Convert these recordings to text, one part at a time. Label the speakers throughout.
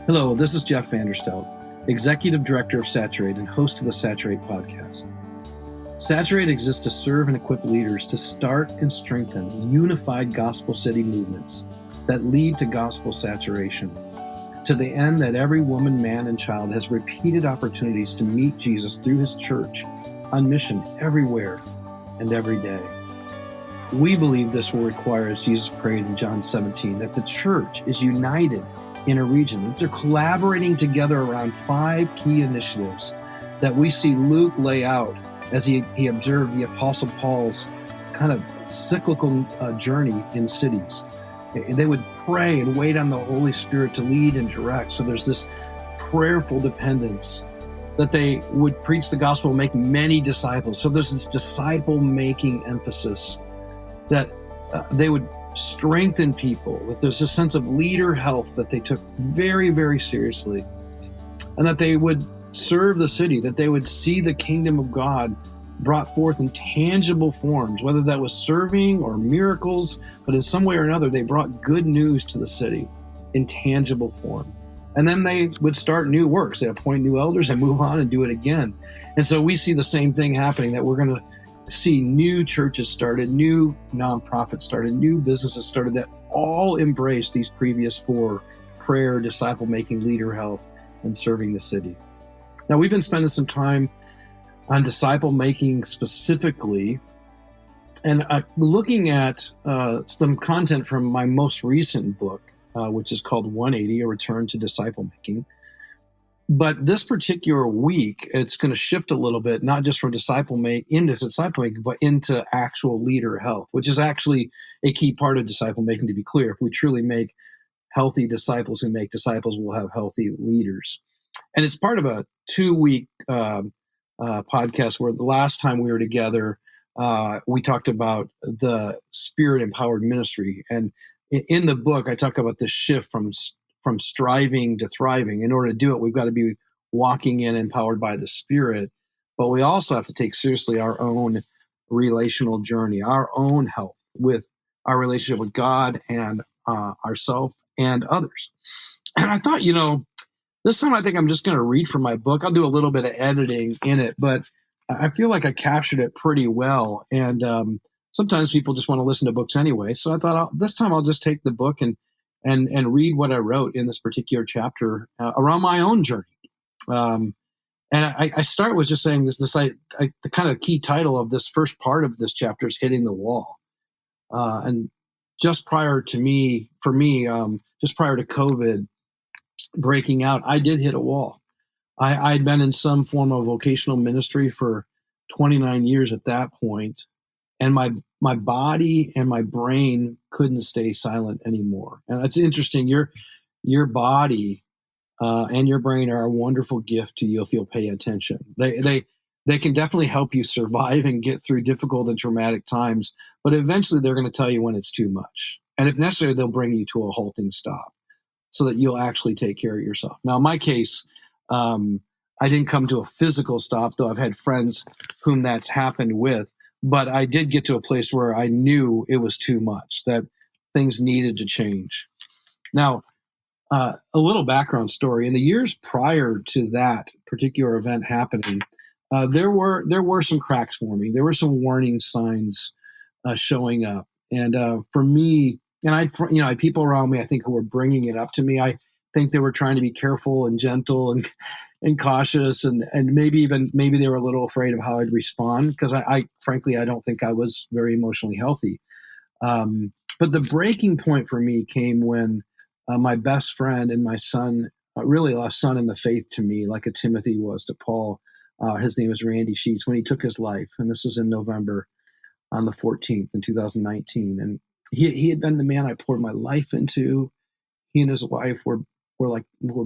Speaker 1: Hello, this is Jeff Vanderstelt, Executive Director of Saturate and host of the Saturate podcast. Saturate exists to serve and equip leaders to start and strengthen unified gospel city movements that lead to gospel saturation, to the end that every woman, man, and child has repeated opportunities to meet Jesus through his church on mission everywhere and every day. We believe this will require, as Jesus prayed in John 17, that the church is united in a region, that they're collaborating together around 5 key initiatives that we see Luke lay out as he observed the Apostle Paul's kind of cyclical journey in cities. They would pray and wait on the Holy Spirit to lead and direct. So there's this prayerful dependence, that they would preach the gospel and make many disciples. So there's this disciple-making emphasis, that they would strengthen people, that there's a sense of leader health that they took very, very seriously, and that they would serve the city, that they would see the kingdom of God brought forth in tangible forms, whether that was serving or miracles, but in some way or another, they brought good news to the city in tangible form. And then they would start new works. They appoint new elders and move on and do it again. And so we see the same thing happening, that we're going to see new churches started, new nonprofits started, new businesses started that all embrace these previous 4: prayer, disciple-making, leader health, and serving the city. Now, we've been spending some time on disciple-making specifically, and looking at some content from my most recent book, which is called 180, A Return to Disciple-Making. But this particular week, it's going to shift a little bit, not just from disciple-making, but into actual leader health, which is actually a key part of disciple-making, to be clear. If we truly make healthy disciples who make disciples, we'll have healthy leaders. And it's part of a 2-week podcast where the last time we were together, we talked about the Spirit-empowered ministry. And in the book, I talk about this shift from striving to thriving. In order to do it, we've got to be walking in empowered by the Spirit, but we also have to take seriously our own relational journey, our own health with our relationship with God and ourselves and others. And I thought, this time I think I'm just going to read from my book. I'll do a little bit of editing in it, but I feel like I captured it pretty well. And sometimes people just want to listen to books anyway. So I thought this time I'll just take the book and read what I wrote in this particular chapter around my own journey. And I start with just saying the kind of key title of this first part of this chapter is Hitting the Wall. And just prior to just prior to COVID breaking out, I did hit a wall. I'd been in some form of vocational ministry for 29 years at that point, and my body and my brain couldn't stay silent anymore. And it's interesting. Your body and your brain are a wonderful gift to you if you'll pay attention. They can definitely help you survive and get through difficult and traumatic times, but eventually they're going to tell you when it's too much. And if necessary, they'll bring you to a halting stop so that you'll actually take care of yourself. Now, in my case, I didn't come to a physical stop, though I've had friends whom that's happened with. But I did get to a place where I knew it was too much, that things needed to change. Now, a little background story. In the years prior to that particular event happening, there were some cracks forming. There were some warning signs showing up. And for me, and I had people around me, I think, who were bringing it up to me. I think they were trying to be careful and gentle and cautious, and maybe they were a little afraid of how I'd respond, because I frankly, I don't think I was very emotionally healthy. But the breaking point for me came when my best friend and my son, really a son in the faith to me, like a Timothy was to Paul, his name is Randy Sheets, when he took his life. And this was in November on the 14th in 2019. And he had been the man I poured my life into. He and his wife were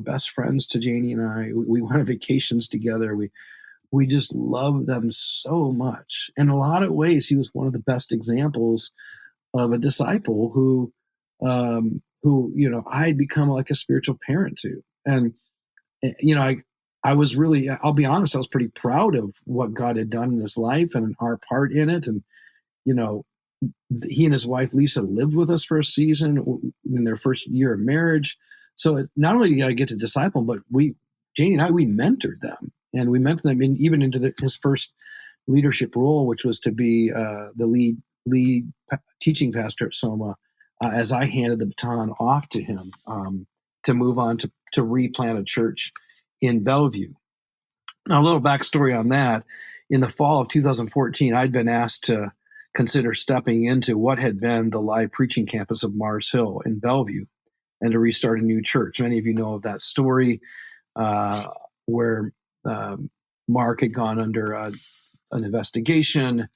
Speaker 1: best friends to Janie and I. We went on vacations together. We just loved them so much. In a lot of ways, he was one of the best examples of a disciple who I had become like a spiritual parent to. And I was really, I'll be honest, I was pretty proud of what God had done in his life and our part in it. And he and his wife Lisa lived with us for a season in their first year of marriage. not only did I get to disciple them, but Janie and I, we mentored them, and we mentored them even into his first leadership role, which was to be the lead teaching pastor at Soma, as I handed the baton off to him to move on to replant a church in Bellevue. Now, a little backstory on that. In the fall of 2014, I'd been asked to consider stepping into what had been the live preaching campus of Mars Hill in Bellevue and to restart a new church. Many of you know of that story where Mark had gone under an investigation.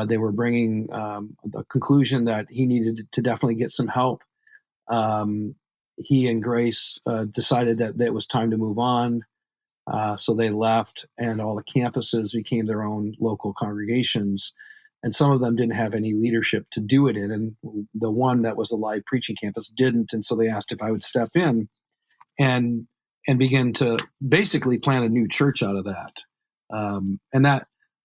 Speaker 1: They were bringing the conclusion that he needed to definitely get some help. He and Grace decided that it was time to move on. So they left, and all the campuses became their own local congregations. And some of them didn't have any leadership to do it in. And the one that was a live preaching campus didn't. And so they asked if I would step in and begin to basically plant a new church out of that. And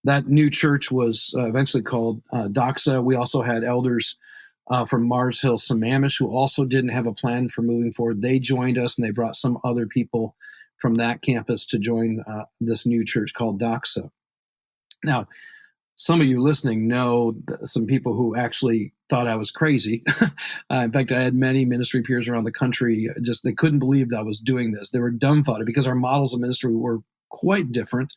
Speaker 1: that new church was eventually called Doxa. We also had elders from Mars Hill Sammamish who also didn't have a plan for moving forward. They joined us, and they brought some other people from that campus to join this new church called Doxa. Now, some of you listening know some people who actually thought I was crazy. In fact, I had many ministry peers around the country, they couldn't believe that I was doing this. They were dumbfounded because our models of ministry were quite different.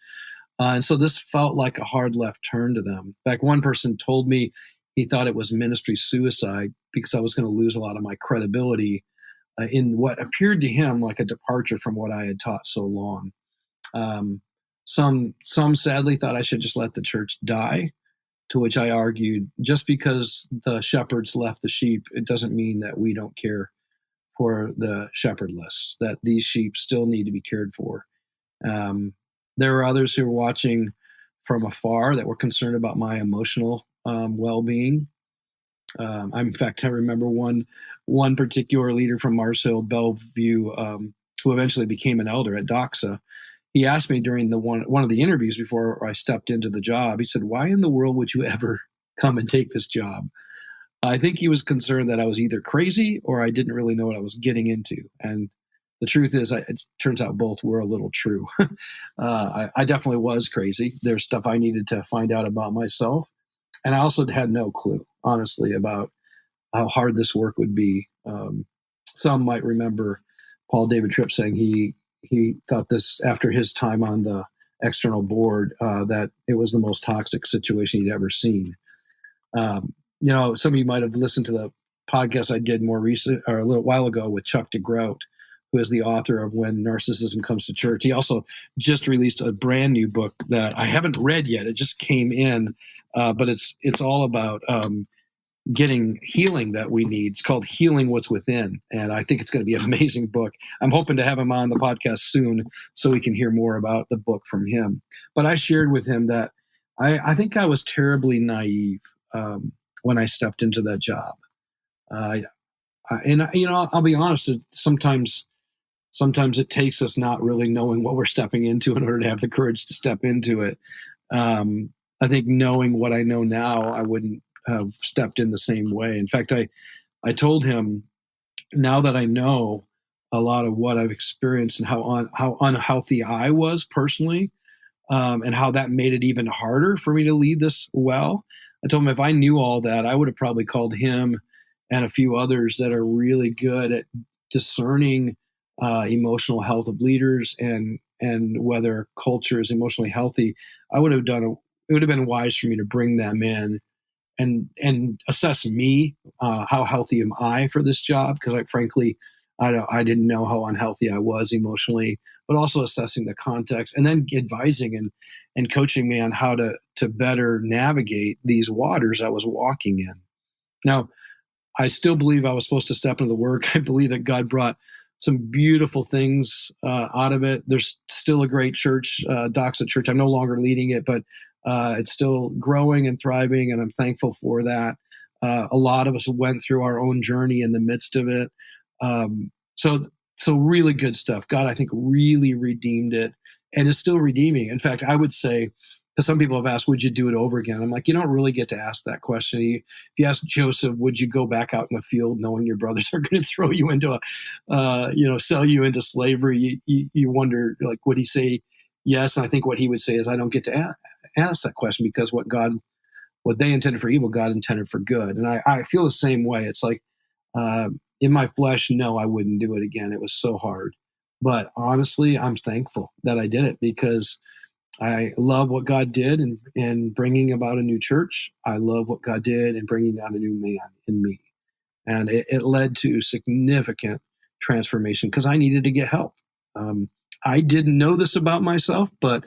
Speaker 1: And so this felt like a hard left turn to them. In fact, one person told me he thought it was ministry suicide because I was going to lose a lot of my credibility in what appeared to him like a departure from what I had taught so long. Some sadly thought I should just let the church die, to which I argued, just because the shepherds left the sheep, it doesn't mean that we don't care for the shepherdless, that these sheep still need to be cared for. There were others who were watching from afar that were concerned about my emotional well-being. In fact, I remember one particular leader from Mars Hill, Bellevue, who eventually became an elder at Doxa. He asked me during one of the interviews before I stepped into the job, he said, "Why in the world would you ever come and take this job?" I think he was concerned that I was either crazy or I didn't really know what I was getting into. And the truth is, it turns out both were a little true. I definitely was crazy. There's stuff I needed to find out about myself. And I also had no clue, honestly, about how hard this work would be. Some might remember Paul David Tripp saying he thought this, after his time on the external board, that it was the most toxic situation he'd ever seen. Some of you might have listened to the podcast I did more recent, or a little while ago, with Chuck DeGroat, who is the author of When Narcissism Comes to Church. He also just released a brand new book that I haven't read yet. It just came in, but it's all about getting healing that we need. It's called Healing What's Within, and I think it's going to be an amazing book. I'm hoping to have him on the podcast soon so we can hear more about the book from him. But I shared with him that I think I was terribly naive when I stepped into that job. I'll be honest, sometimes it takes us not really knowing what we're stepping into in order to have the courage to step into it. I think knowing what I know now, I wouldn't have stepped in the same way. In fact, I told him, now that I know a lot of what I've experienced and how unhealthy I was personally, and how that made it even harder for me to lead this well, I told him if I knew all that, I would have probably called him and a few others that are really good at discerning emotional health of leaders and whether culture is emotionally healthy. It would have been wise for me to bring them in and assess me, how healthy am I for this job? Because frankly, I didn't know how unhealthy I was emotionally, but also assessing the context and then advising and coaching me on how to better navigate these waters I was walking in. Now, I still believe I was supposed to step into the work. I believe that God brought some beautiful things out of it. There's still a great church, Doxa Church. I'm no longer leading it, but it's still growing and thriving, and I'm thankful for that. A lot of us went through our own journey in the midst of it. So really good stuff. God, I think, really redeemed it and is still redeeming. In fact, I would say Because some people have asked, would you do it over again? I'm like, you don't really get to ask that question. If you ask Joseph, would you go back out in the field knowing your brothers are going to throw you into sell you into slavery? You wonder, like, would he say yes? And I think what he would say is, I don't get to ask that question, because what they intended for evil, God intended for good. And I feel the same way. It's like, in my flesh, no, I wouldn't do it again. It was so hard. But honestly, I'm thankful that I did it, because I love what God did in bringing about a new church. I love what God did in bringing out a new man in me. And it led to significant transformation, because I needed to get help. I didn't know this about myself, but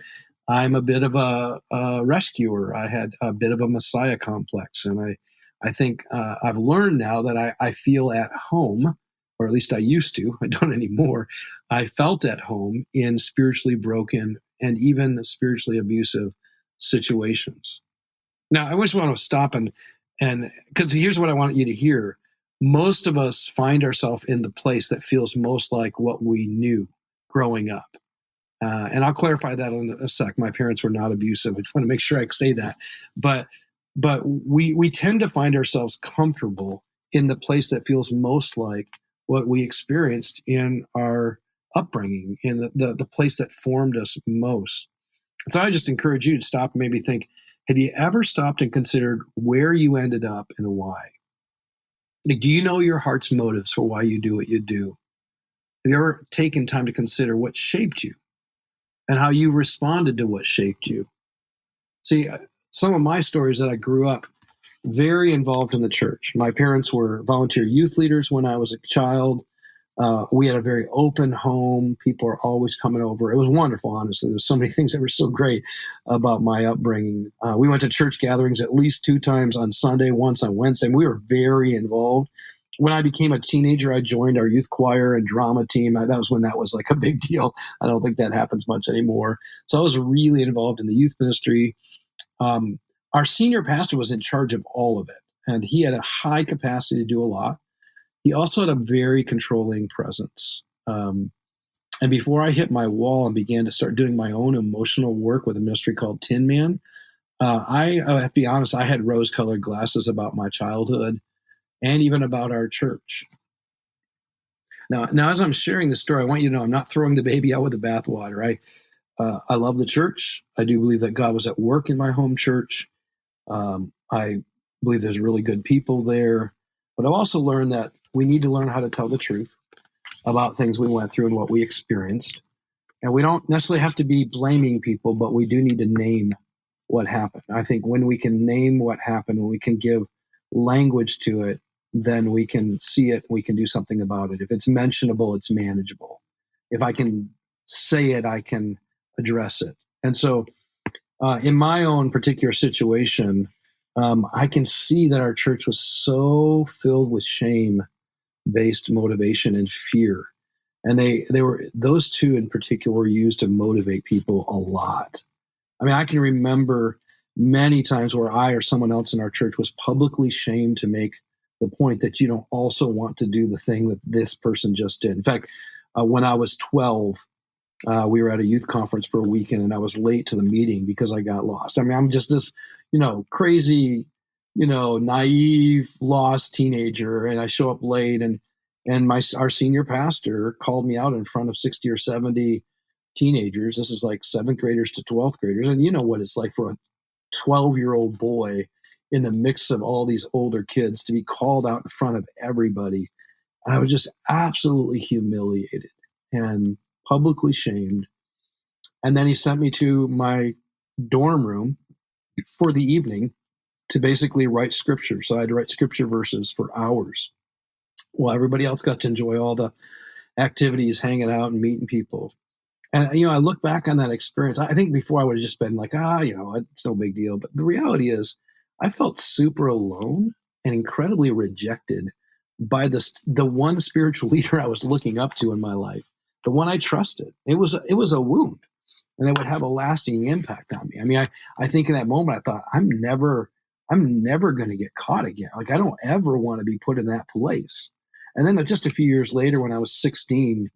Speaker 1: I'm a bit of a rescuer. I had a bit of a Messiah complex. And I think I've learned now that I feel at home, or at least I used to, I don't anymore. I felt at home in spiritually broken and even spiritually abusive situations. Now, I just want to stop and because here's what I want you to hear. Most of us find ourselves in the place that feels most like what we knew growing up. And I'll clarify that in a sec. My parents were not abusive. I just want to make sure I say that. But we tend to find ourselves comfortable in the place that feels most like what we experienced in our upbringing, in the place that formed us most. So I just encourage you to stop and maybe think, have you ever stopped and considered where you ended up and why? Like, do you know your heart's motives for why you do what you do? Have you ever taken time to consider what shaped you and how you responded to what shaped you? See, some of my stories that I grew up very involved in the church. My parents were volunteer youth leaders when I was a child. We had a very open home. People are always coming over. It was wonderful, honestly. There's so many things that were so great about my upbringing. We went to church gatherings at least 2 times on Sunday, once on Wednesday. And we were very involved. When I became a teenager, I joined our youth choir and drama team. That was when that was like a big deal. I don't think that happens much anymore. So I was really involved in the youth ministry. Our senior pastor was in charge of all of it, and he had a high capacity to do a lot. He also had a very controlling presence. And before I hit my wall and began to start doing my own emotional work with a ministry called Tin Man, I have to be honest, I had rose-colored glasses about my childhood and even about our church. Now, as I'm sharing this story, I want you to know I'm not throwing the baby out with the bathwater. I love the church. I do believe that God was at work in my home church. I believe there's really good people there. But I've also learned that we need to learn how to tell the truth about things we went through and what we experienced. And we don't necessarily have to be blaming people, but we do need to name what happened. I think when we can name what happened, when we can give language to it, then we can see it, we can do something about it. If it's mentionable, it's manageable. If I can say it, I can address it. And so in my own particular situation, I can see that our church was so filled with shame-based motivation and fear. And those two in particular were used to motivate people a lot. I mean, I can remember many times where I or someone else in our church was publicly shamed to make the point that you don't also want to do the thing that this person just did. In fact, when I was 12, we were at a youth conference for a weekend, and I was late to the meeting because I got lost. I mean, I'm just this, crazy, naive, lost teenager, and I show up late, and our senior pastor called me out in front of 60 or 70 teenagers. This is like 7th graders to 12th graders, and you know what it's like for a 12-year-old boy in the mix of all these older kids to be called out in front of everybody. And I was just absolutely humiliated and publicly shamed. And then he sent me to my dorm room for the evening to basically write scripture. So I had to write scripture verses for hours while everybody else got to enjoy all the activities, hanging out and meeting people. And, I look back on that experience. I think before I would have just been like, it's no big deal. But the reality is I felt super alone and incredibly rejected by the one spiritual leader I was looking up to in my life, the one I trusted. It was a wound, and it would have a lasting impact on me. I mean, I think in that moment, I thought, I'm never going to get caught again. Like, I don't ever want to be put in that place. And then just a few years later, when I was 16,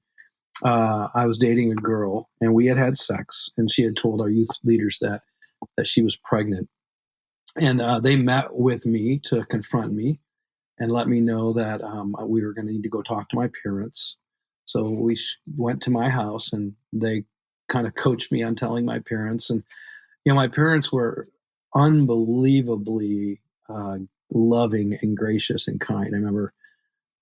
Speaker 1: I was dating a girl, and we had sex, and she had told our youth leaders that that she was pregnant. And they met with me to confront me and let me know that we were going to need to go talk to my parents. So we went to my house, and they kind of coached me on telling my parents. And my parents were unbelievably loving and gracious and kind. I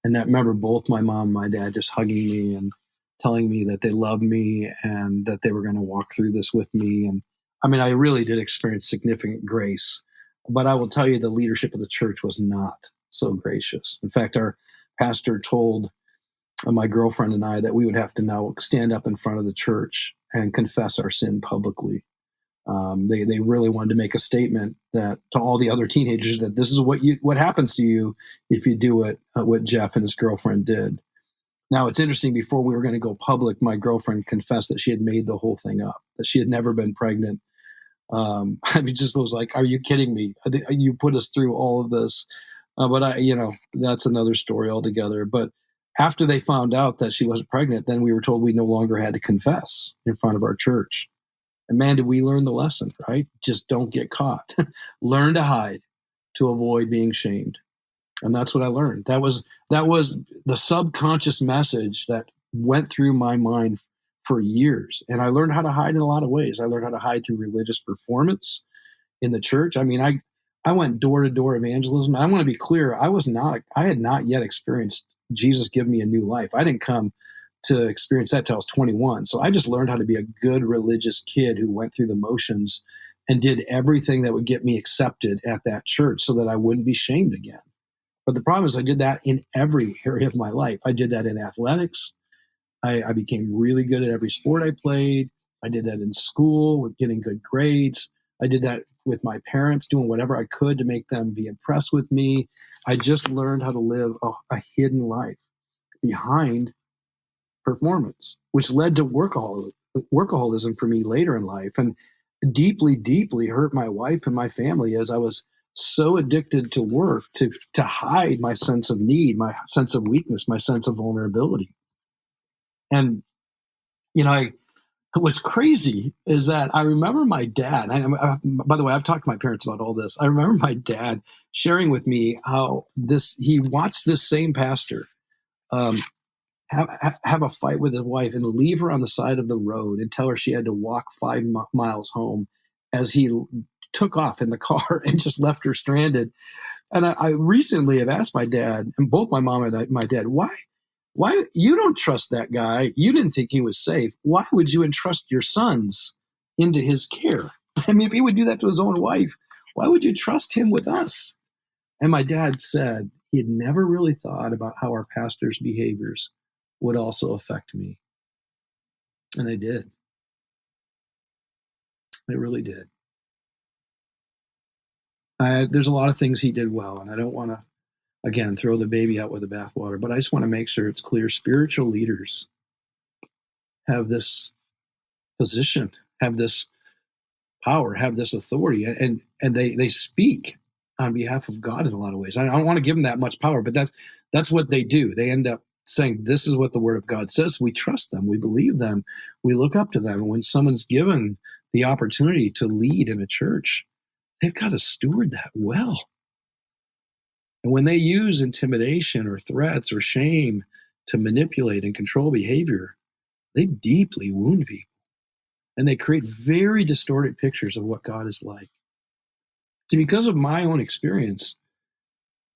Speaker 1: remember both my mom and my dad just hugging me and telling me that they loved me and that they were going to walk through this with me. And I really did experience significant grace, but I will tell you the leadership of the church was not so gracious. In fact, our pastor told my girlfriend and I that we would have to now stand up in front of the church and confess our sin publicly. They really wanted to make a statement that to all the other teenagers that this is what happens to you if you do what Jeff and his girlfriend did. Now, it's interesting. Before we were going to go public, my girlfriend confessed that she had made the whole thing up, that she had never been pregnant. Just was like, "Are you kidding me? You put us through all of this." But that's another story altogether. But after they found out that she wasn't pregnant, then we were told we no longer had to confess in front of our church. And man, did we learn the lesson, right? Just don't get caught. Learn to hide to avoid being shamed. And that's what I learned. That was the subconscious message that went through my mind for years. And I learned how to hide in a lot of ways. I learned how to hide through religious performance in the church. I went door to door evangelism. I want to be clear. I had not yet experienced Jesus give me a new life. I didn't come to experience that till I was 21. So I just learned how to be a good religious kid who went through the motions and did everything that would get me accepted at that church so that I wouldn't be shamed again. But the problem is I did that in every area of my life. I did that in athletics. I became really good at every sport I played. I did that in school with getting good grades. I did that with my parents, doing whatever I could to make them be impressed with me. I just learned how to live a hidden life behind performance, which led to workaholism for me later in life, and deeply, deeply hurt my wife and my family as I was so addicted to work to hide my sense of need, my sense of weakness, my sense of vulnerability. And what's crazy is that I remember my dad. By the way, I've talked to my parents about all this. I remember my dad sharing with me how he watched this same pastor have a fight with his wife and leave her on the side of the road and tell her she had to walk 5 miles home as he took off in the car and just left her stranded. And I recently have asked my dad, and both my mom and my dad, why you don't trust that guy? You didn't think he was safe. Why would you entrust your sons into his care? If he would do that to his own wife, why would you trust him with us? And my dad said he had never really thought about how our pastor's behaviors would also affect me. And they did. They really did. There's a lot of things he did well, and I don't want to, again, throw the baby out with the bathwater, but I just want to make sure it's clear. Spiritual leaders have this position, have this power, have this authority, and they speak on behalf of God in a lot of ways. I don't want to give them that much power, but that's what they do. They end up saying, this is what the Word of God says. We trust them. We believe them. We look up to them. And when someone's given the opportunity to lead in a church, they've got to steward that well. And when they use intimidation or threats or shame to manipulate and control behavior, they deeply wound people. And they create very distorted pictures of what God is like. See, because of my own experience,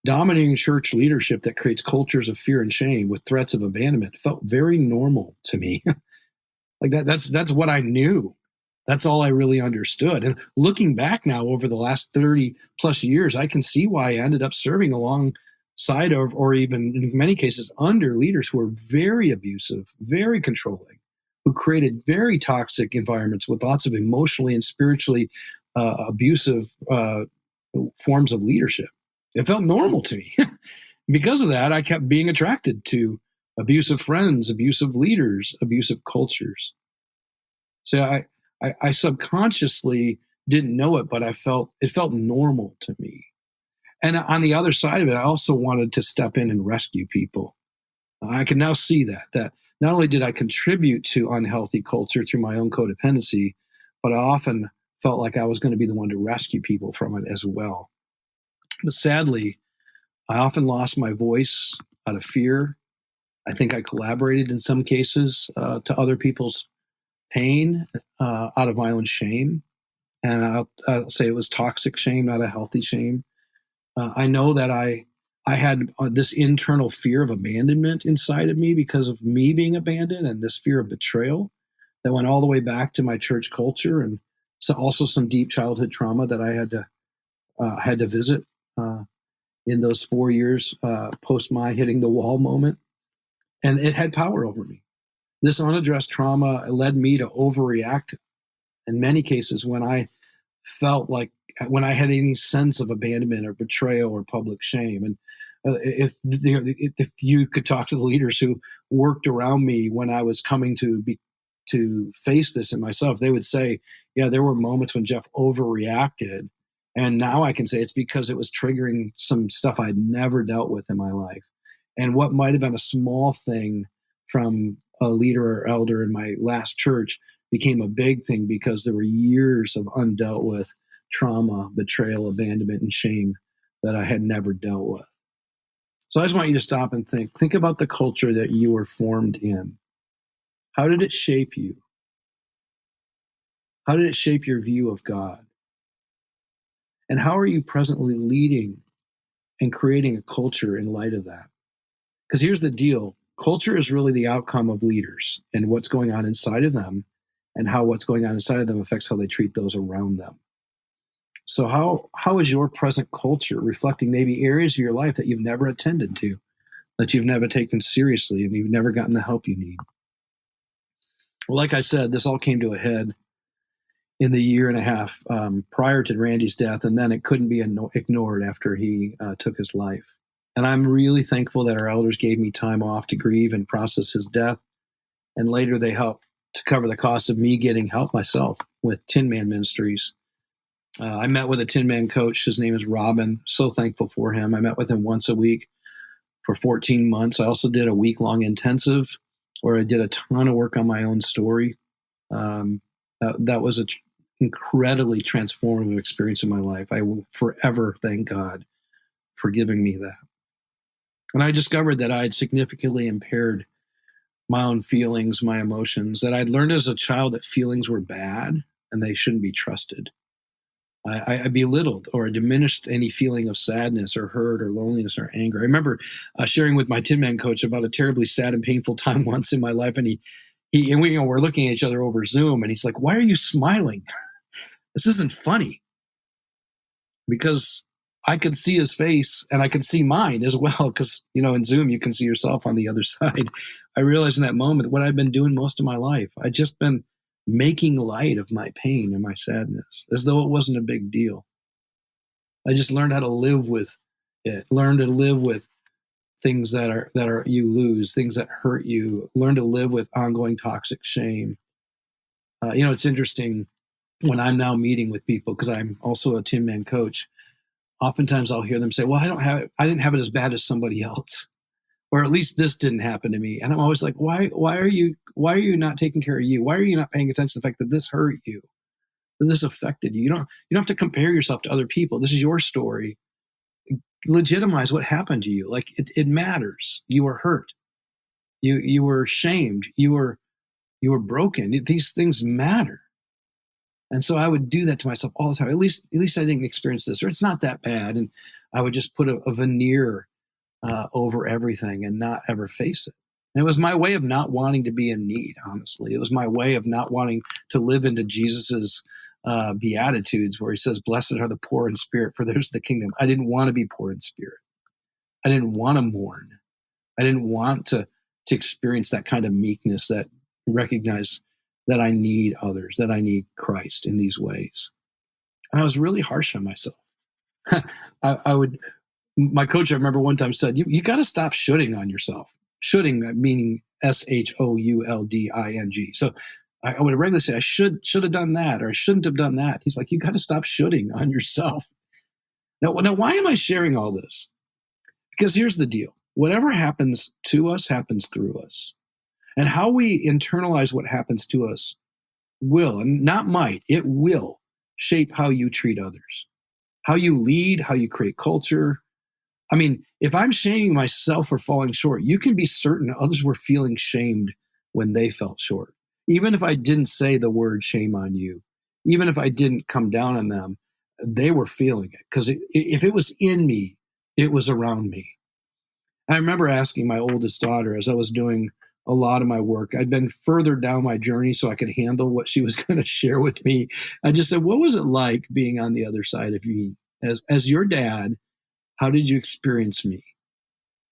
Speaker 1: dominating church leadership that creates cultures of fear and shame with threats of abandonment felt very normal to me. Like that's what I knew. That's all I really understood. And looking back now over the last 30 plus years, I can see why I ended up serving alongside of, or even in many cases under leaders who were very abusive, very controlling, who created very toxic environments with lots of emotionally and spiritually abusive forms of leadership. It felt normal to me. Because of that, I kept being attracted to abusive friends, abusive leaders, abusive cultures. So I subconsciously didn't know it, but it felt normal to me. And on the other side of it, I also wanted to step in and rescue people. I can now see that not only did I contribute to unhealthy culture through my own codependency, but I often felt like I was going to be the one to rescue people from it as well. But sadly, I often lost my voice out of fear. I think I collaborated in some cases to other people's pain out of my own shame. And I'll say it was toxic shame, not a healthy shame. I know that I had this internal fear of abandonment inside of me because of me being abandoned, and this fear of betrayal that went all the way back to my church culture, and so also some deep childhood trauma that I had to visit in those 4 years post my hitting the wall moment, and it had power over me. This unaddressed trauma led me to overreact in many cases when I felt like when I had any sense of abandonment or betrayal or public shame. And if you could talk to the leaders who worked around me when I was coming to face this in myself, they would say, yeah, there were moments when Jeff overreacted. And now I can say it's because it was triggering some stuff I'd never dealt with in my life. And what might have been a small thing from a leader or elder in my last church became a big thing because there were years of undealt with trauma, betrayal, abandonment, and shame that I had never dealt with. So I just want you to stop and think about the culture that you were formed in. How did it shape you? How did it shape your view of God? And how are you presently leading and creating a culture in light of that? Because here's the deal. Culture is really the outcome of leaders and what's going on inside of them, and how what's going on inside of them affects how they treat those around them. So how is your present culture reflecting maybe areas of your life that you've never attended to, that you've never taken seriously, and you've never gotten the help you need? Well, like I said, this all came to a head in the year and a half prior to Randy's death, and then it couldn't be ignored after he took his life. And I'm really thankful that our elders gave me time off to grieve and process his death. And later they helped to cover the cost of me getting help myself with Tin Man Ministries. I met with a Tin Man coach. His name is Robin. So thankful for him. I met with him once a week for 14 months. I also did a week-long intensive where I did a ton of work on my own story. That was an incredibly transformative experience in my life. I will forever thank God for giving me that. And I discovered that I had significantly impaired my own feelings, my emotions, that I'd learned as a child that feelings were bad and they shouldn't be trusted. I belittled or diminished any feeling of sadness or hurt or loneliness or anger. I remember sharing with my Tin Man coach about a terribly sad and painful time once in my life, and we were looking at each other over Zoom, and he's like, "Why are you smiling? This isn't funny." Because I could see his face and I could see mine as well, because, in Zoom, you can see yourself on the other side. I realized in that moment what I'd been doing most of my life. I'd just been making light of my pain and my sadness as though it wasn't a big deal. I just learned how to live with it, learn to live with things that are you lose, things that hurt you, learn to live with ongoing toxic shame. It's interesting when I'm now meeting with people, because I'm also a Tin Man coach. Oftentimes I'll hear them say, well, I didn't have it as bad as somebody else, or at least this didn't happen to me. And I'm always like, why are you not taking care of you? Why are you not paying attention to the fact that this hurt you, that this affected you? You don't have to compare yourself to other people. This is your story. Legitimize what happened to you. Like it matters. You were hurt. You were shamed. You were broken. These things matter. And so I would do that to myself all the time. At least I didn't experience this, or it's not that bad. And I would just put a veneer over everything and not ever face it. And it was my way of not wanting to be in need, honestly. It was my way of not wanting to live into Jesus's Beatitudes, where he says, "Blessed are the poor in spirit, for theirs is the kingdom." I didn't want to be poor in spirit. I didn't want to mourn. I didn't want to experience that kind of meekness that recognize that I need others, that I need Christ in these ways. And I was really harsh on myself. My coach, I remember one time said, you got to stop shoulding on yourself. Shoulding, meaning shoulding. So I would regularly say, I should have done that, or I shouldn't have done that. He's like, you got to stop shoulding on yourself. Now, why am I sharing all this? Because here's the deal. Whatever happens to us happens through us. And how we internalize what happens to us will, and not might, it will shape how you treat others, how you lead, how you create culture. I mean, if I'm shaming myself for falling short, you can be certain others were feeling shamed when they felt short. Even if I didn't say the word shame on you, even if I didn't come down on them, they were feeling it, because if it was in me, it was around me. I remember asking my oldest daughter as I was doing a lot of my work, I'd been further down my journey so I could handle what she was going to share with me. I just said, what was it like being on the other side of me? As your dad, how did you experience me?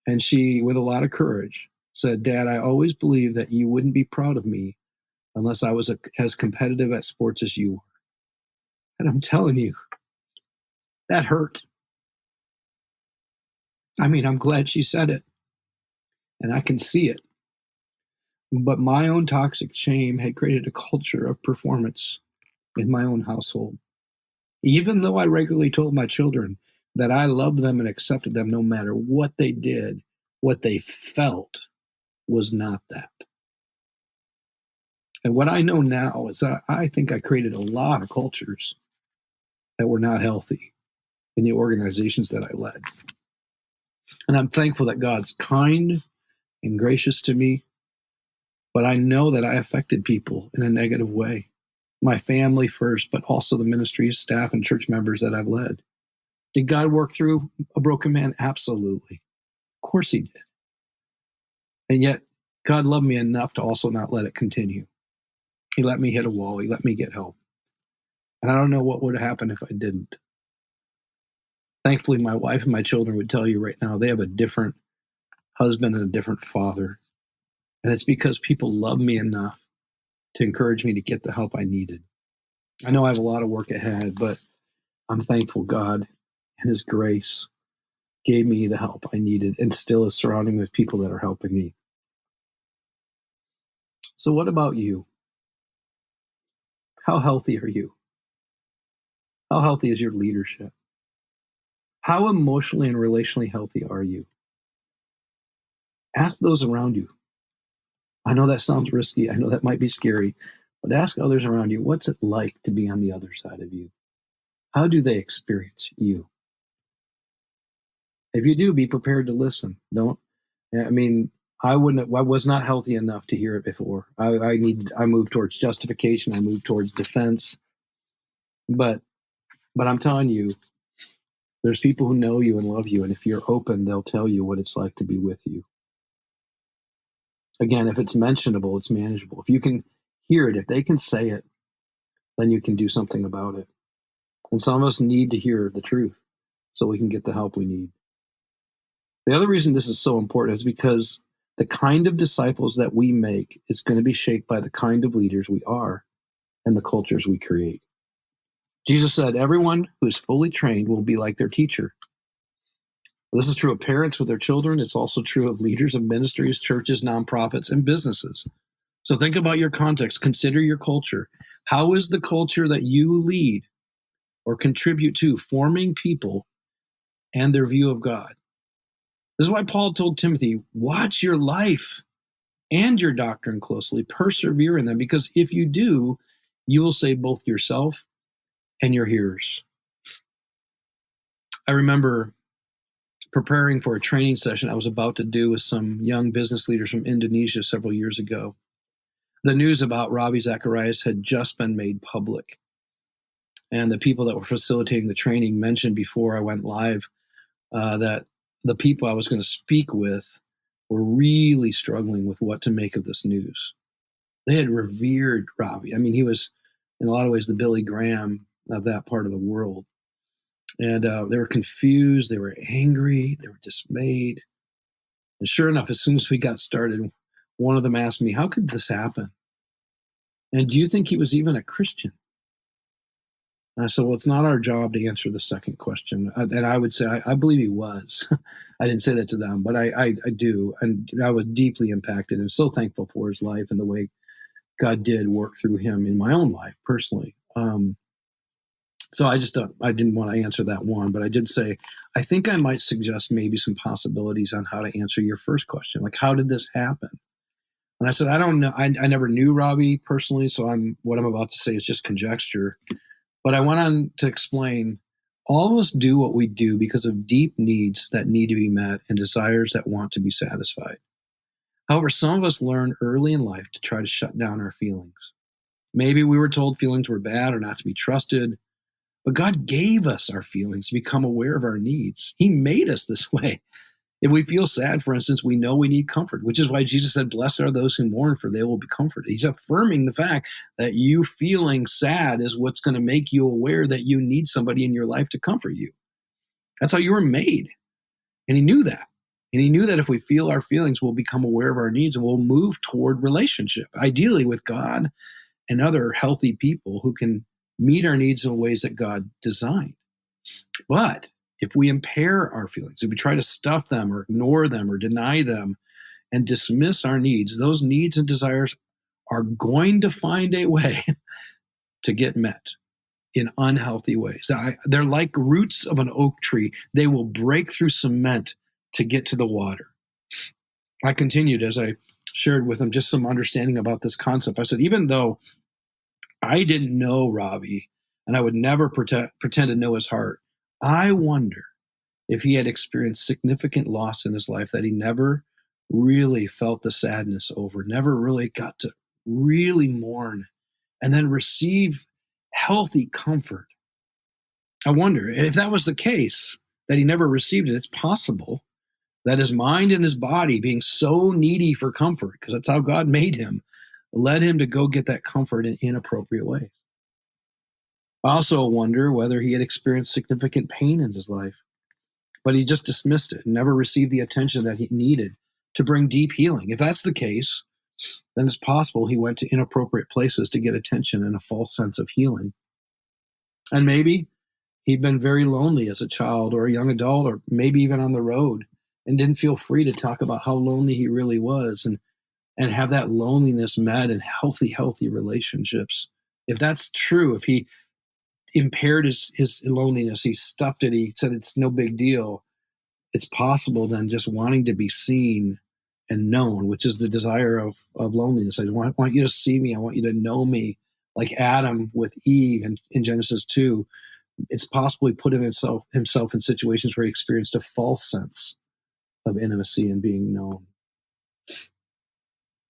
Speaker 1: And she, with a lot of courage, said, Dad, I always believed that you wouldn't be proud of me unless I was as competitive at sports as you were. And I'm telling you, that hurt. I mean, I'm glad she said it, and I can see it. But my own toxic shame had created a culture of performance in my own household. Even though I regularly told my children that I loved them and accepted them no matter what they did, what they felt was not that. And what I know now is that I think I created a lot of cultures that were not healthy in the organizations that I led. And I'm thankful that God's kind and gracious to me, but I know that I affected people in a negative way. My family first, but also the ministry staff and church members that I've led. Did God work through a broken man? Absolutely. Of course he did. And yet, God loved me enough to also not let it continue. He let me hit a wall. He let me get help. And I don't know what would have happened if I didn't. Thankfully, my wife and my children would tell you right now, they have a different husband and a different father. And it's because people love me enough to encourage me to get the help I needed. I know I have a lot of work ahead, but I'm thankful God and his grace gave me the help I needed and still is surrounding me with people that are helping me. So what about you? How healthy are you? How healthy is your leadership? How emotionally and relationally healthy are you? Ask those around you. I know that sounds risky. I know that might be scary, but ask others around you, what's it like to be on the other side of you? How do they experience you? If you do, be prepared to listen. I mean, I was not healthy enough to hear it before. I moved towards justification. I moved towards defense. But I'm telling you, there's people who know you and love you. And if you're open, they'll tell you what it's like to be with you. Again, if it's mentionable, it's manageable. If you can hear it, if they can say it, then you can do something about it. And some of us need to hear the truth so we can get the help we need. The other reason this is so important is because the kind of disciples that we make is going to be shaped by the kind of leaders we are and the cultures we create. Jesus said, everyone who is fully trained will be like their teacher. This is true of parents with their children. It's also true of leaders of ministries, churches, nonprofits, and businesses. So think about your context. Consider your culture. How is the culture that you lead or contribute to forming people and their view of God? This is why Paul told Timothy, watch your life and your doctrine closely. Persevere in them, because if you do, you will save both yourself and your hearers. I remember preparing for a training session I was about to do with some young business leaders from Indonesia several years ago. The news about Ravi Zacharias had just been made public. And the people that were facilitating the training mentioned before I went live that the people I was going to speak with were really struggling with what to make of this news. They had revered Ravi. I mean, he was, in a lot of ways, the Billy Graham of that part of the world. And they were confused, they were angry, they were dismayed. And sure enough, as soon as we got started, one of them asked me, how could this happen? And do you think he was even a Christian? And I said, well, it's not our job to answer the second question. And I would say, I believe he was. I didn't say that to them, but I do. And I was deeply impacted and so thankful for his life and the way God did work through him in my own life personally. So I didn't want to answer that one, but I did say, I think I might suggest maybe some possibilities on how to answer your first question. Like, how did this happen? And I said, I don't know. I never knew Robbie personally, so what I'm about to say is just conjecture. But I went on to explain all of us do what we do because of deep needs that need to be met and desires that want to be satisfied. However, some of us learn early in life to try to shut down our feelings. Maybe we were told feelings were bad or not to be trusted, but God gave us our feelings to become aware of our needs. He made us this way. If we feel sad, for instance, we know we need comfort, which is why Jesus said, "Blessed are those who mourn, for they will be comforted." He's affirming the fact that you feeling sad is what's going to make you aware that you need somebody in your life to comfort you. That's how you were made. And he knew that. And he knew that if we feel our feelings, we'll become aware of our needs and we'll move toward relationship, ideally with God and other healthy people who can meet our needs in ways that God designed. But if we impair our feelings, if we try to stuff them or ignore them or deny them and dismiss our needs, those needs and desires are going to find a way to get met in unhealthy ways. They're like roots of an oak tree. They will break through cement to get to the water. I continued as I shared with him just some understanding about this concept. I said, even though I didn't know Robbie and I would never pretend to know his heart, I wonder if he had experienced significant loss in his life that he never really felt the sadness over, never really got to really mourn and then receive healthy comfort. I wonder if that was the case, that he never received it. It's possible that his mind and his body, being so needy for comfort, because that's how God made him, led him to go get that comfort in inappropriate ways. I also wonder whether he had experienced significant pain in his life, but he just dismissed it and never received the attention that he needed to bring deep healing. If that's the case, then it's possible he went to inappropriate places to get attention and a false sense of healing. And maybe he'd been very lonely as a child or a young adult, or maybe even on the road, and didn't feel free to talk about how lonely he really was and have that loneliness met in healthy relationships. If that's true, if he impaired his loneliness, he stuffed it, he said it's no big deal, it's possible then just wanting to be seen and known, which is the desire of loneliness. I want you to see me. I want you to know me, like Adam with Eve in Genesis 2. It's possible he put himself in situations where he experienced a false sense of intimacy and being known.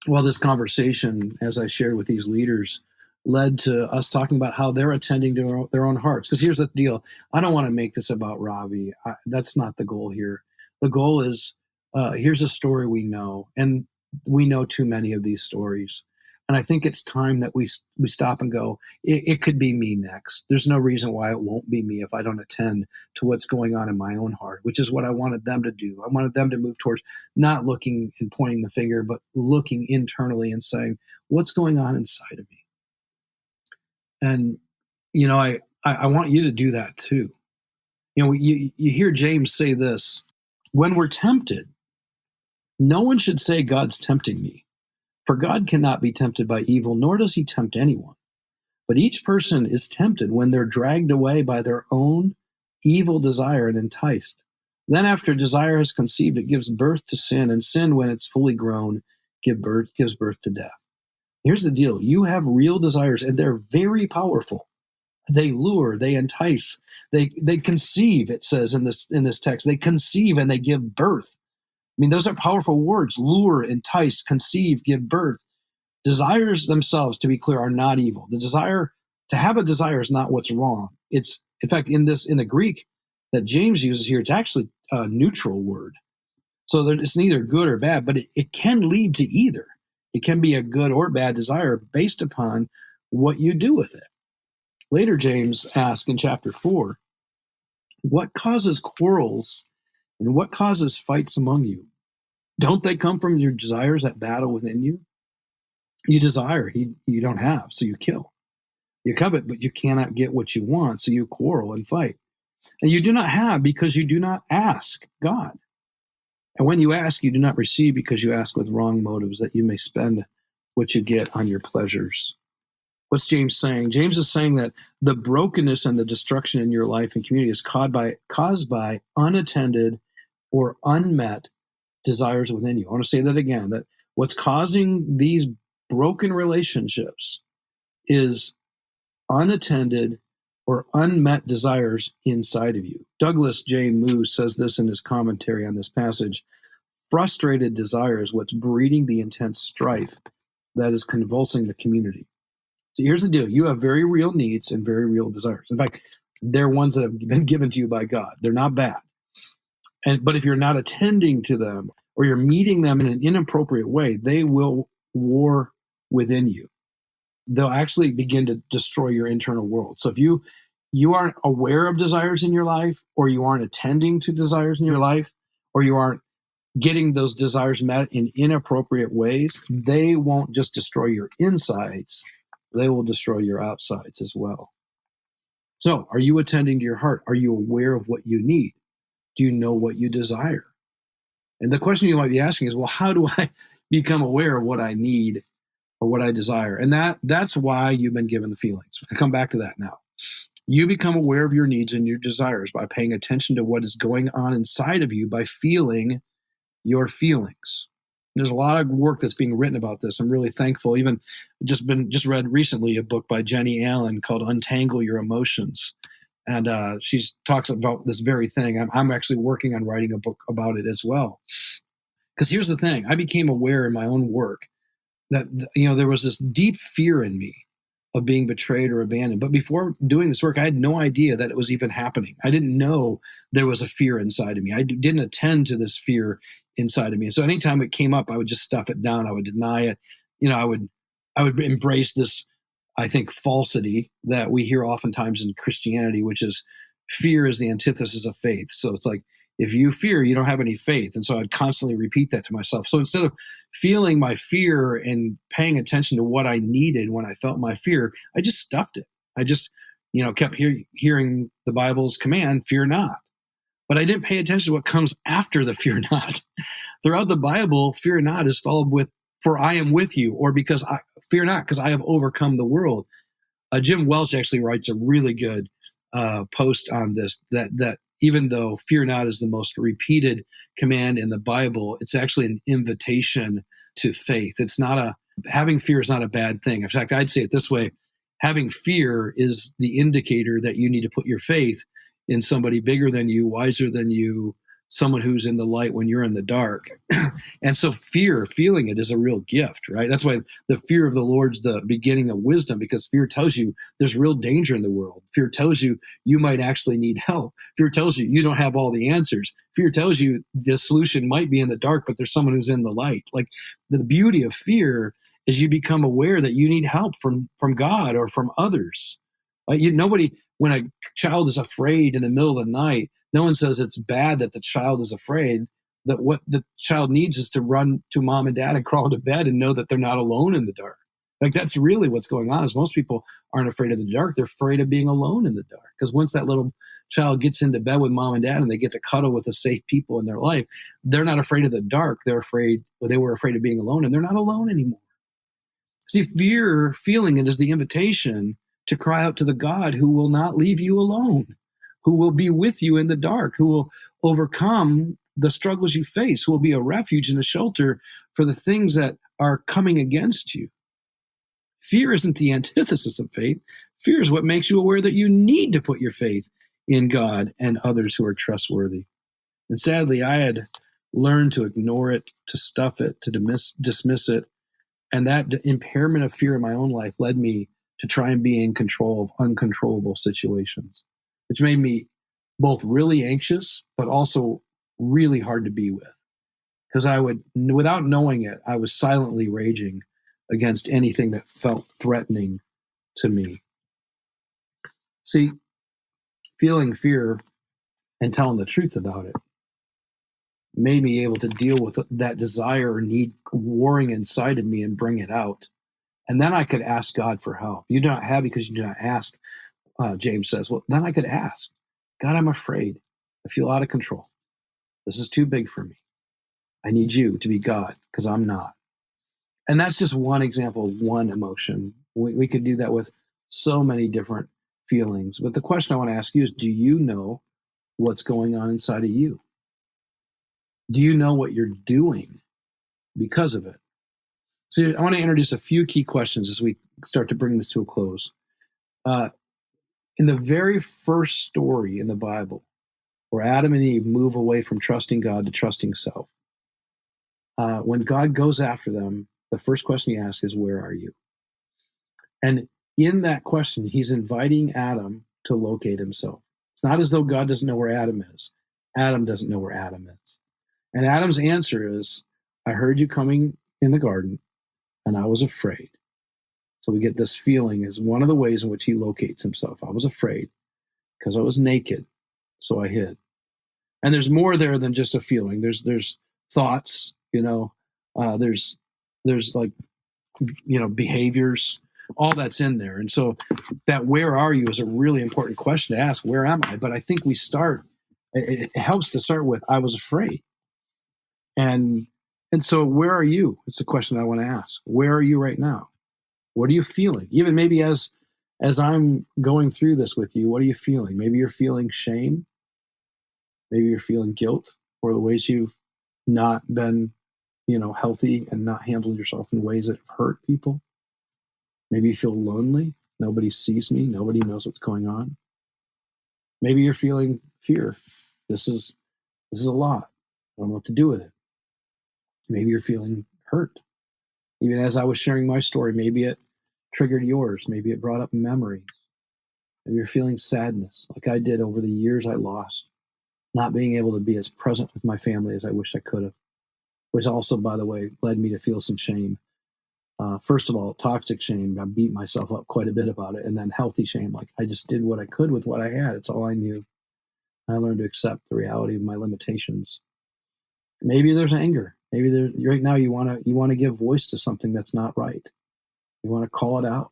Speaker 1: Well, this conversation, as I shared with these leaders, led to us talking about how they're attending to their own hearts. Because here's the deal. I don't want to make this about Robbie. That's not the goal here. The goal is, here's a story we know, and we know too many of these stories. And I think it's time that we stop and go, it could be me next. There's no reason why it won't be me if I don't attend to what's going on in my own heart, which is what I wanted them to do. I wanted them to move towards not looking and pointing the finger, but looking internally and saying, what's going on inside of me? And, I want you to do that too. You hear James say this, when we're tempted, no one should say God's tempting me. For God cannot be tempted by evil, nor does he tempt anyone. But each person is tempted when they're dragged away by their own evil desire and enticed. Then after desire has conceived, it gives birth to sin, and sin, when it's fully grown, gives birth to death. Here's the deal. You have real desires, and they're very powerful. They lure, they entice, they conceive, it says in this text. They conceive and they give birth. I mean, those are powerful words. Lure, entice, conceive, give birth. Desires themselves, to be clear, are not evil. The desire to have a desire is not what's wrong. It's, in fact, in the Greek that James uses here, it's actually a neutral word. So it's neither good or bad, but it can lead to either. It can be a good or bad desire based upon what you do with it. Later, James asks in chapter 4, what causes quarrels and what causes fights among you? Don't they come from your desires that battle within you? You desire, you don't have, so you kill. You covet, but you cannot get what you want, so you quarrel and fight. And you do not have because you do not ask God. And when you ask, you do not receive because you ask with wrong motives, that you may spend what you get on your pleasures. What's James saying? James is saying that the brokenness and the destruction in your life and community is caused by unattended or unmet desires within you. I want to say that again, that what's causing these broken relationships is unattended or unmet desires inside of you. Douglas J. Moo says this in his commentary on this passage. Frustrated desire is what's breeding the intense strife that is convulsing the community. So here's the deal. You have very real needs and very real desires. In fact, they're ones that have been given to you by God. They're not bad. But if you're not attending to them or you're meeting them in an inappropriate way, they will war within you. They'll actually begin to destroy your internal world. So if you aren't aware of desires in your life, or you aren't attending to desires in your life, or you aren't getting those desires met in inappropriate ways, they won't just destroy your insides, they will destroy your outsides as well. So are you attending to your heart? Are you aware of what you need? Do you know what you desire? And the question you might be asking is, well, how do I become aware of what I need or what I desire? And that's why you've been given the feelings. We'll come back to that now. You become aware of your needs and your desires by paying attention to what is going on inside of you, by feeling your feelings. There's a lot of work that's being written about this. I'm really thankful. Even just read recently a book by Jenny Allen called Untangle Your Emotions. And she talks about this very thing. I'm actually working on writing a book about it as well. Because here's the thing. I became aware in my own work that, there was this deep fear in me of being betrayed or abandoned. But before doing this work, I had no idea that it was even happening. I didn't know there was a fear inside of me. I didn't attend to this fear inside of me. So anytime it came up, I would just stuff it down. I would deny it. I would embrace this, I think, falsity that we hear oftentimes in Christianity, which is fear is the antithesis of faith. So it's like, if you fear, you don't have any faith. And so I'd constantly repeat that to myself. So instead of feeling my fear and paying attention to what I needed when I felt my fear, I just stuffed it. I just, kept hearing the Bible's command, fear not. But I didn't pay attention to what comes after the fear not. Throughout the Bible, fear not is followed with, for I am with you, or fear not, because I have overcome the world. Jim Welch actually writes a really good post on this, that even though fear not is the most repeated command in the Bible, it's actually an invitation to faith. Having fear is not a bad thing. In fact, I'd say it this way. Having fear is the indicator that you need to put your faith in somebody bigger than you, wiser than you, someone who's in the light when you're in the dark. And so feeling it is a real gift, right? That's why the fear of the Lord's the beginning of wisdom, because fear tells you there's real danger in the world. Fear tells you you might actually need help. Fear tells you you don't have all the answers. Fear tells you the solution might be in the dark, but there's someone who's in the light. Like, the beauty of fear is you become aware that you need help from God or from others. When a child is afraid in the middle of the night, no one says it's bad that the child is afraid. That what the child needs is to run to mom and dad and crawl into bed and know that they're not alone in the dark. Like, that's really what's going on. Is most people aren't afraid of the dark. They're afraid of being alone in the dark. Because once that little child gets into bed with mom and dad and they get to cuddle with the safe people in their life, they're not afraid of the dark. They were afraid of being alone, and they're not alone anymore. See, feeling it is the invitation to cry out to the God who will not leave you alone, who will be with you in the dark, who will overcome the struggles you face, who will be a refuge and a shelter for the things that are coming against you. Fear isn't the antithesis of faith. Fear is what makes you aware that you need to put your faith in God and others who are trustworthy. And sadly, I had learned to ignore it, to stuff it, to dismiss it. And that impairment of fear in my own life led me to try and be in control of uncontrollable situations, which made me both really anxious, but also really hard to be with. Because without knowing it, I was silently raging against anything that felt threatening to me. See, feeling fear and telling the truth about it made me able to deal with that desire or need warring inside of me and bring it out. And then I could ask God for help. You do not have because you do not ask, James says. Well, then I could ask, God, I'm afraid. I feel out of control. This is too big for me. I need you to be God, because I'm not. And that's just one example of one emotion. We could do that with so many different feelings. But the question I want to ask you is, do you know what's going on inside of you? Do you know what you're doing because of it? So I want to introduce a few key questions as we start to bring this to a close. in the very first story in the Bible, where Adam and Eve move away from trusting God to trusting self, when God goes after them, the first question he asks is, where are you? And in that question, he's inviting Adam to locate himself. It's not as though God doesn't know where Adam is. Adam doesn't know where Adam is. And Adam's answer is, I heard you coming in the garden, and I was afraid. So we get this feeling is one of the ways in which he locates himself. I was afraid because I was naked, so I hid. And there's more there than just a feeling. There's thoughts, there's like, behaviors, all that's in there. And so that where are you is a really important question to ask. Where am I? But I think it helps to start with, I was afraid. And so where are you? It's a question I want to ask. Where are you right now? What are you feeling? Even maybe as I'm going through this with you, what are you feeling? Maybe you're feeling shame. Maybe you're feeling guilt for the ways you've not been, healthy and not handled yourself in ways that have hurt people. Maybe you feel lonely. Nobody sees me. Nobody knows what's going on. Maybe you're feeling fear. This is a lot. I don't know what to do with it. Maybe you're feeling hurt. Even as I was sharing my story, maybe it triggered yours. Maybe it brought up memories. Maybe you're feeling sadness, like I did over the years I lost, not being able to be as present with my family as I wish I could have, which also, by the way, led me to feel some shame. First of all, toxic shame. I beat myself up quite a bit about it. And then healthy shame, like I just did what I could with what I had. It's all I knew. I learned to accept the reality of my limitations. Maybe there's anger. Maybe right now you want to give voice to something that's not right. You want to call it out.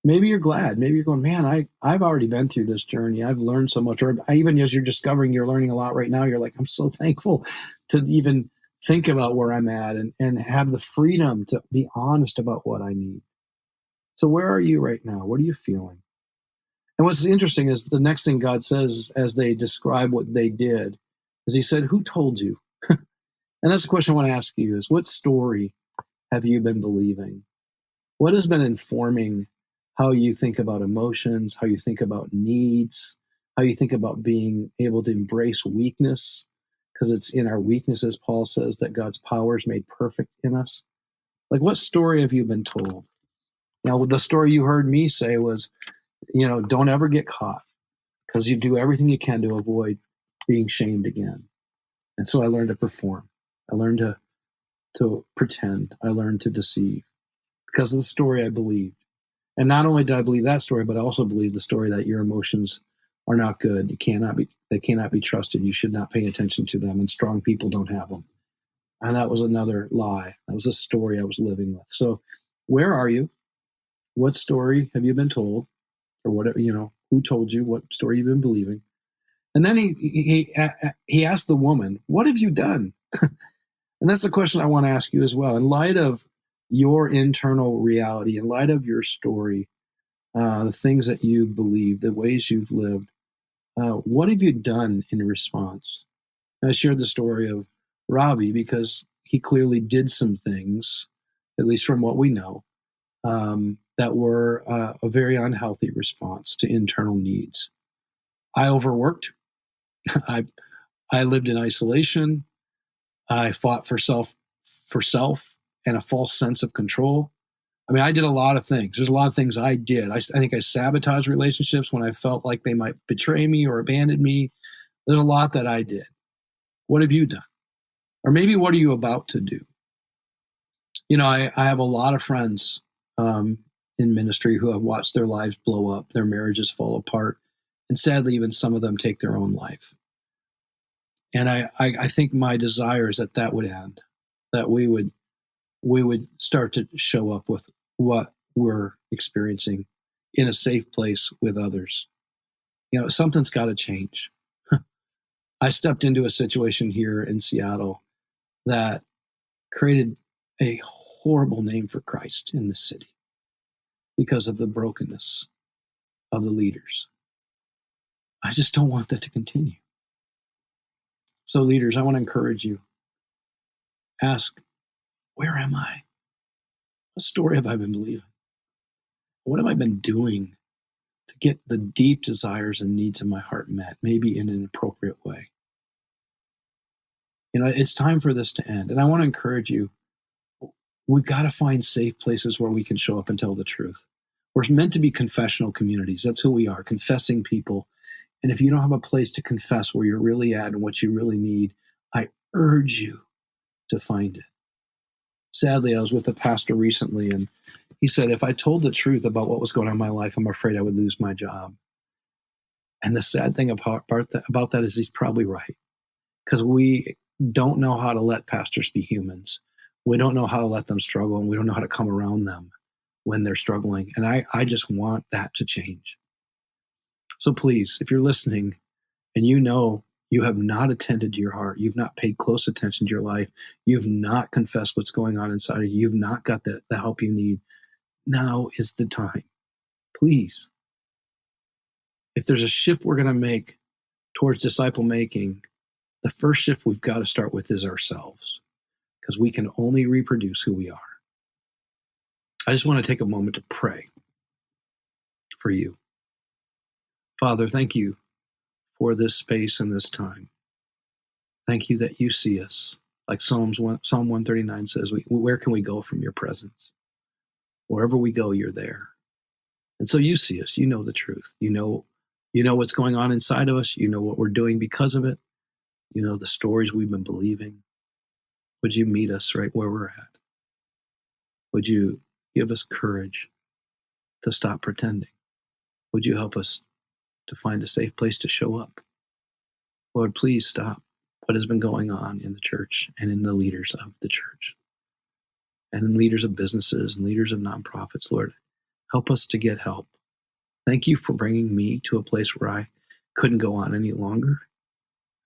Speaker 1: Maybe you're glad. Maybe you're going, man, I've already been through this journey. I've learned so much. Or even as you're discovering you're learning a lot right now, you're like, I'm so thankful to even think about where I'm at and have the freedom to be honest about what I need. So where are you right now? What are you feeling? And what's interesting is the next thing God says as they describe what they did is he said, who told you? And that's the question I want to ask you is, what story have you been believing? What has been informing how you think about emotions, how you think about needs, how you think about being able to embrace weakness? Because it's in our weaknesses, Paul says, that God's power is made perfect in us. Like, what story have you been told? Now, the story you heard me say was, don't ever get caught, because you do everything you can to avoid being shamed again. And so I learned to perform. I learned to pretend. I learned to deceive because of the story I believed. And not only did I believe that story, but I also believe the story that your emotions are not good. They cannot be trusted. You should not pay attention to them, and strong people don't have them. And that was another lie. That was a story I was living with. So where are you? What story have you been told? Or whatever, who told you what story you've been believing? And then he asked the woman, what have you done? And that's the question I want to ask you as well. In light of your internal reality, in light of your story, the things that you believe, the ways you've lived, what have you done in response? And I shared the story of Robbie because he clearly did some things, at least from what we know, that were a very unhealthy response to internal needs. I overworked. I lived in isolation. I fought for self and a false sense of control. I mean, I did a lot of things. There's a lot of things I did. I think I sabotaged relationships when I felt like they might betray me or abandon me. There's a lot that I did. What have you done? Or maybe what are you about to do? I have a lot of friends in ministry who have watched their lives blow up, their marriages fall apart, and sadly, even some of them take their own life. And I think my desire is that would end, that we would start to show up with what we're experiencing in a safe place with others. Something's got to change. I stepped into a situation here in Seattle that created a horrible name for Christ in the city because of the brokenness of the leaders. I just don't want that to continue. So leaders, I want to encourage you. Ask, where am I? What story have I been believing? What have I been doing to get the deep desires and needs of my heart met, maybe in an appropriate way. It's time for this to end. And I want to encourage you, we've got to find safe places where we can show up and tell the truth. We're meant to be confessional communities. That's who we are, confessing people. And if you don't have a place to confess where you're really at and what you really need, I urge you to find it. Sadly, I was with a pastor recently, and he said, if I told the truth about what was going on in my life, I'm afraid I would lose my job. And the sad thing about that is he's probably right, because we don't know how to let pastors be humans. We don't know how to let them struggle, and we don't know how to come around them when they're struggling. And I just want that to change. So please, if you're listening and you know you have not attended to your heart, you've not paid close attention to your life, you've not confessed what's going on inside of you, you've not got the help you need, now is the time. Please. If there's a shift we're going to make towards disciple making, the first shift we've got to start with is ourselves, because we can only reproduce who we are. I just want to take a moment to pray for you. Father, thank you for this space and this time. Thank you that you see us. Like Psalm 139 says, where can we go from your presence? Wherever we go, you're there. And so you see us. You know the truth. You know what's going on inside of us. You know what we're doing because of it. You know the stories we've been believing. Would you meet us right where we're at? Would you give us courage to stop pretending? Would you help us to find a safe place to show up? Lord, please stop what has been going on in the church and in the leaders of the church and in leaders of businesses and leaders of nonprofits. Lord, help us to get help. Thank you for bringing me to a place where I couldn't go on any longer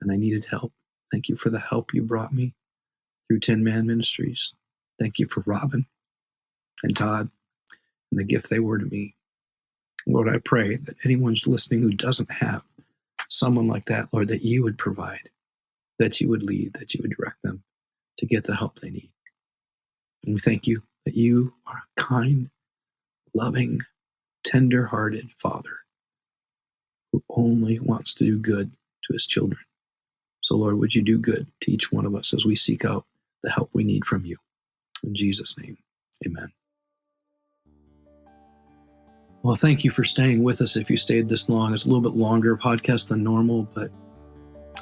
Speaker 1: and I needed help. Thank you for the help you brought me through 10 Man Ministries. Thank you for Robin and Todd and the gift they were to me. Lord, I pray that anyone's listening who doesn't have someone like that, Lord, that you would provide, that you would lead, that you would direct them to get the help they need. And we thank you that you are a kind, loving, tender-hearted Father who only wants to do good to his children. So, Lord, would you do good to each one of us as we seek out the help we need from you? In Jesus' name, amen. Well, thank you for staying with us if you stayed this long. It's a little bit longer podcast than normal, but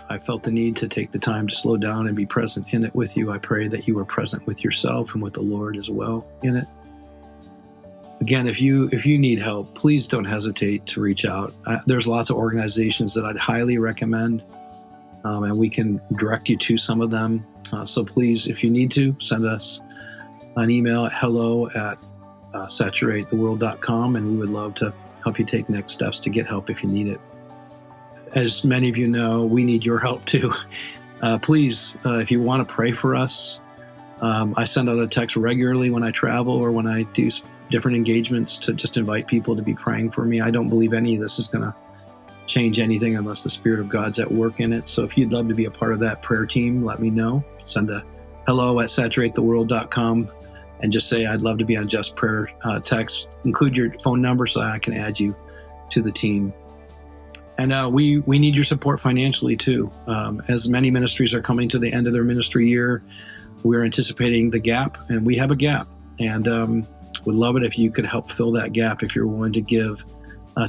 Speaker 1: I felt the need to take the time to slow down and be present in it with you. I pray that you are present with yourself and with the Lord as well in it. Again, if you need help, please don't hesitate to reach out. There's lots of organizations that I'd highly recommend, and we can direct you to some of them. So please, if you need to, send us an email at hello@saturatetheworld.com, and we would love to help you take next steps to get help if you need it. As many of you know, we need your help too. Please, if you want to pray for us, I send out a text regularly when I travel or when I do different engagements to just invite people to be praying for me. I don't believe any of this is going to change anything unless the Spirit of God's at work in it. So if you'd love to be a part of that prayer team, let me know. Send a hello@saturatetheworld.com and just say, I'd love to be on Just Prayer text. Include your phone number so I can add you to the team. And we need your support financially too. As many ministries are coming to the end of their ministry year, we're anticipating the gap, and we have a gap. And would love it if you could help fill that gap if you're willing to give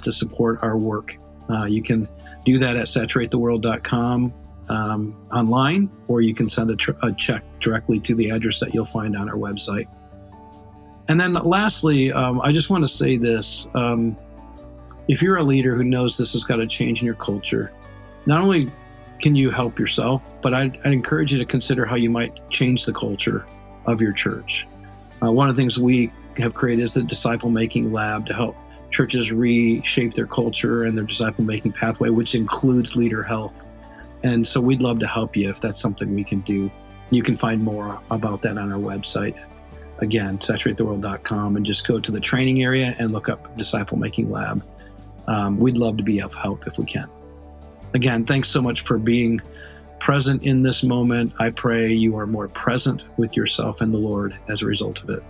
Speaker 1: to support our work. You can do that at saturatetheworld.com online, or you can send a check directly to the address that you'll find on our website. And then lastly, I just want to say this. If you're a leader who knows this has got to change in your culture, not only can you help yourself, but I'd encourage you to consider how you might change the culture of your church. One of the things we have created is the Disciple Making Lab to help churches reshape their culture and their disciple making pathway, which includes leader health. And so we'd love to help you if that's something we can do. You can find more about that on our website. Again, saturatetheworld.com, and just go to the training area and look up Disciple Making Lab. We'd love to be of help if we can. Again, thanks so much for being present in this moment. I pray you are more present with yourself and the Lord as a result of it.